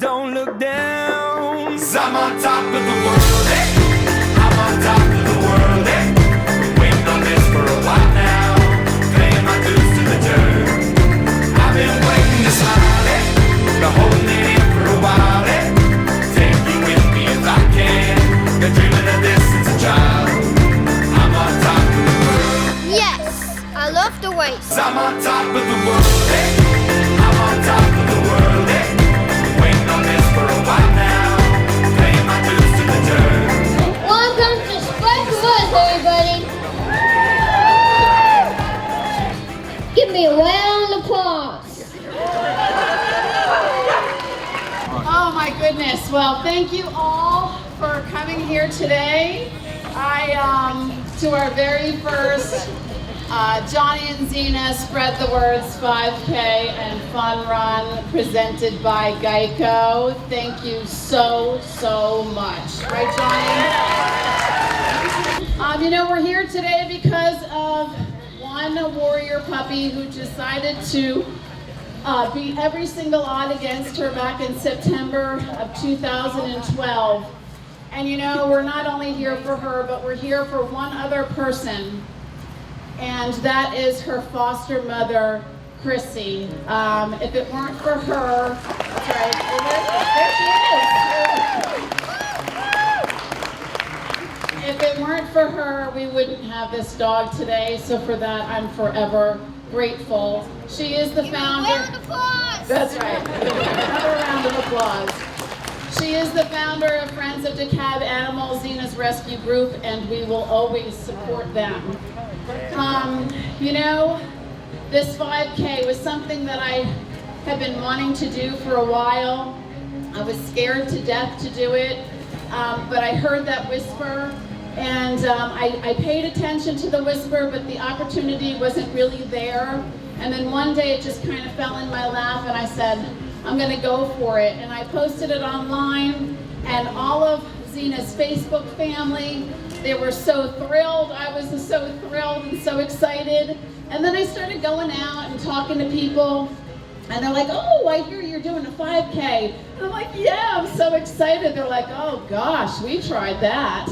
don't look down. 'Cause I'm on top of the world, eh? I'm on top of the world, eh? Been waiting on this for a while now, paying my dues to the dirt. I've been waiting to smile, eh? Been holding it in for a while, eh? Take you with me if I can. Been dreaming of this since a child. I'm on top of the world. Yes, I love the weights. 'Cause I'm on top of the world, eh? I'm on top of the world, eh? Been waiting on this for a while now, paying my dues to the dirt. Welcome to Spread the Buzz, everybody. Give me a round of applause. Oh my goodness. Well, thank you all for coming here today. To our very first Jonny and Xena Spread the Words 5K and Fun Run presented by Geico. Thank you so much. Right, Jonny? We're here today because of one warrior puppy who decided to beat every single odd against her back in September of 2012. And we're not only here for her, but we're here for one other person, and that is her foster mother, Chrissy. If it weren't for her, that's right, there she is. If it weren't for her, we wouldn't have this dog today, so for that, I'm forever grateful. She is the founder. Round of applause. That's right. Another round of applause. She is the founder of Friends of DeKalb Animals, Xena's rescue group, and we will always support them. This 5K was something that I have been wanting to do for a while. I was scared to death to do it, but I heard that whisper, and I paid attention to the whisper, but the opportunity wasn't really there. And then one day it just kind of fell in my lap, and I said, I'm gonna go for it. And I posted it online, and all of Xena's Facebook family, they were so thrilled. I was so thrilled and so excited. And then I started going out and talking to people, and they're like, oh, I hear you're doing a 5K. And I'm like, yeah, I'm so excited. They're like, oh gosh, we tried that.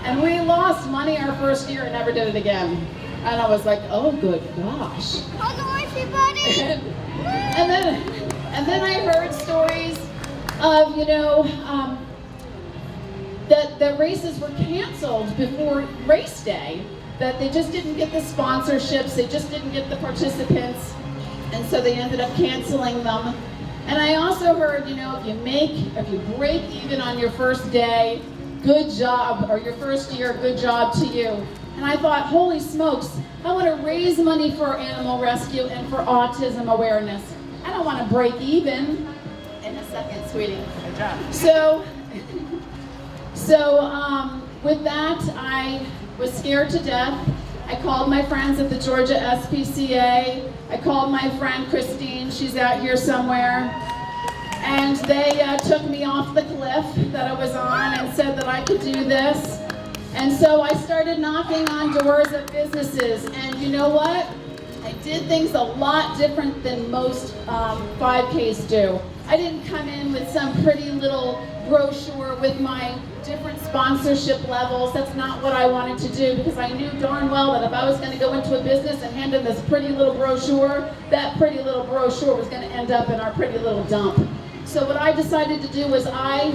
And we lost money our first year and never did it again. And I was like, oh good gosh. Hello, everybody. And then I heard stories of, that the races were canceled before race day, that they just didn't get the sponsorships, they just didn't get the participants, and so they ended up canceling them. And I also heard, if you break even on your first day, good job, or your first year, good job to you. And I thought, holy smokes, I want to raise money for animal rescue and for autism awareness. I don't want to break even. In a second, sweetie. Good job. So with that, I was scared to death. I called my friends at the Georgia SPCA. I called my friend Christine, she's out here somewhere. And they took me off the cliff that I was on and said that I could do this. And so I started knocking on doors of businesses. And you know what? I did things a lot different than most 5Ks do. I didn't come in with some pretty little brochure with my different sponsorship levels. That's not what I wanted to do, because I knew darn well that if I was going to go into a business and hand in this pretty little brochure, that pretty little brochure was going to end up in our pretty little dump. So what I decided to do was I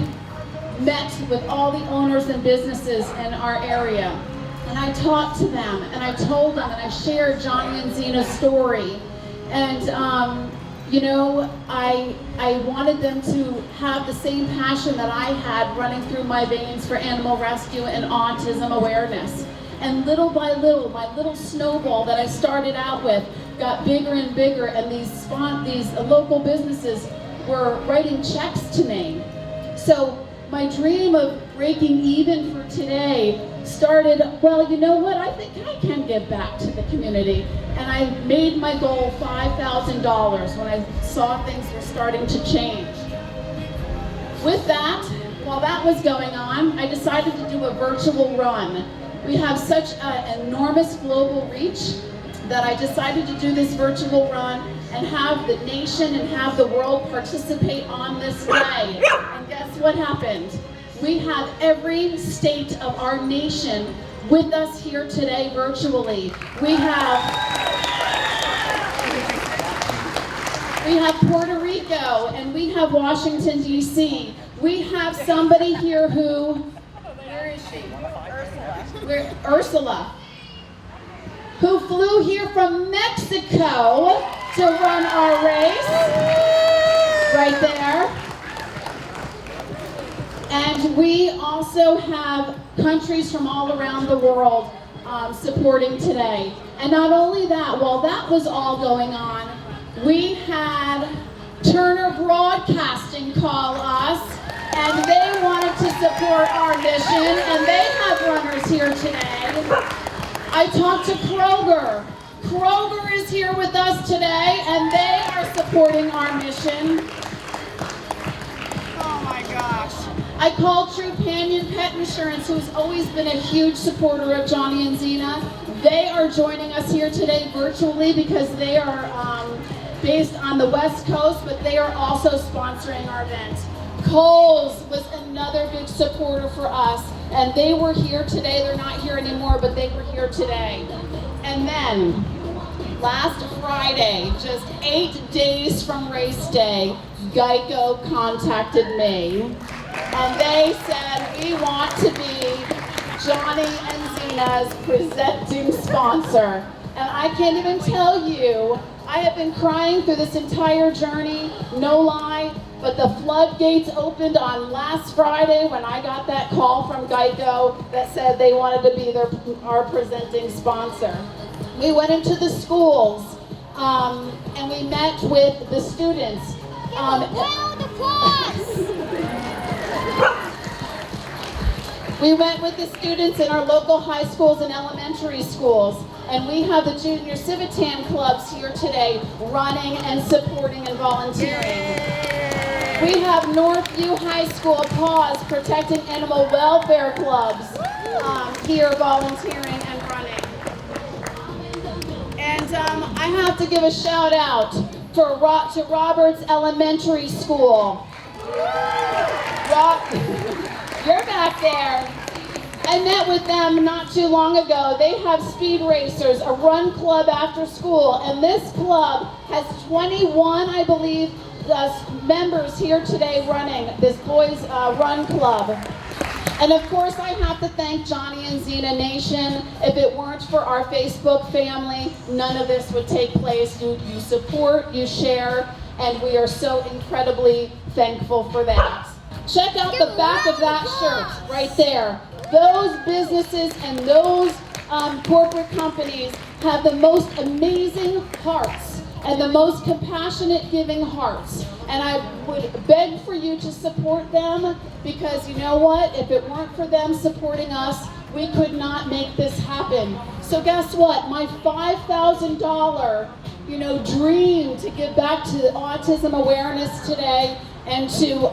met with all the owners and businesses in our area, and I talked to them, and I told them, and I shared Jonny and Xena's story. And I wanted them to have the same passion that I had running through my veins for animal rescue and autism awareness. And little by little, my little snowball that I started out with got bigger and bigger, and these local businesses were writing checks to me. So my dream of breaking even for today started, well, you know what, I think I can give back to the community. And I made my goal $5,000 when I saw things were starting to change. With that, while that was going on, I decided to do a virtual run. We have such an enormous global reach that I decided to do this virtual run and have the nation and have the world participate on this day. what happened. We have every state of our nation with us here today virtually. We have Puerto Rico, and we have Washington, D.C. We have somebody here who, where is she? Ursula, who flew here from Mexico to run our race, right there. And we also have countries from all around the world supporting today. And not only that, while that was all going on, we had Turner Broadcasting call us, and they wanted to support our mission, and they have runners here today. I talked to Kroger. Kroger is here with us today, and they are supporting our mission. Oh my gosh. I called Trupanion Pet Insurance, who's always been a huge supporter of Jonny and Xena. They are joining us here today virtually because they are based on the West Coast, but they are also sponsoring our event. Kohl's was another big supporter for us, and they were here today. They're not here anymore, but they were here today. And then, last Friday, just 8 days from race day, Geico contacted me, and they said, we want to be Jonny and Xena's presenting sponsor. And I can't even tell you, I have been crying through this entire journey, no lie, but the floodgates opened on last Friday when I got that call from Geico that said they wanted to be our presenting sponsor. We went into the schools and we met with the students. We went with the students in our local high schools and elementary schools, and we have the junior Civitan clubs here today running and supporting and volunteering. We have Northview High School PAWS, Protecting Animal Welfare Clubs, here volunteering and running. And I have to give a shout out to Roberts Elementary School. You're back there. I met with them not too long ago. They have speed racers, a run club after school, and this club has 21, I believe, members here today running this boys run club. And of course, I have to thank Jonny and Xena Nation. If it weren't for our Facebook family, none of this would take place. You support, you share, and we are so incredibly thankful for that. Check out the back of that shirt right there. Those businesses and those corporate companies have the most amazing hearts and the most compassionate giving hearts. And I would beg for you to support them, because you know what? If it weren't for them supporting us, we could not make this happen. So guess what? My $5,000 dream to give back to autism awareness today and to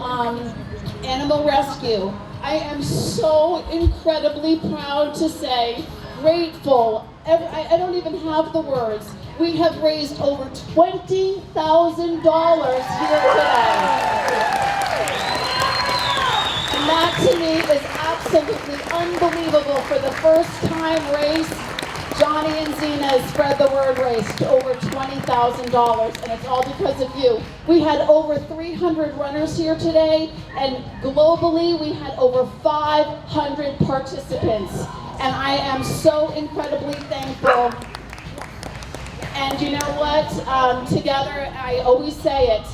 animal rescue. I am so incredibly proud to say, grateful. I don't even have the words. We have raised over $20,000 here today. And that to me is absolutely unbelievable. For the first time race, Jonny and Xena has spread the word race to over $20,000, and it's all because of you. We had over 300 runners here today, and globally we had over 500 participants. And I am so incredibly thankful. And you know what? Together, I always say it,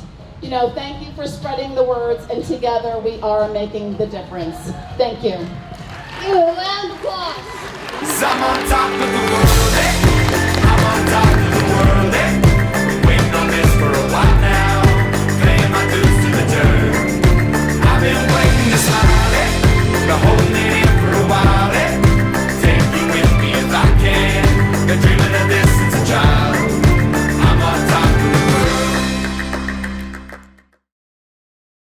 thank you for spreading the words, and together we are making the difference. Thank you. Give a round of applause. 'Cause I'm on top of the world.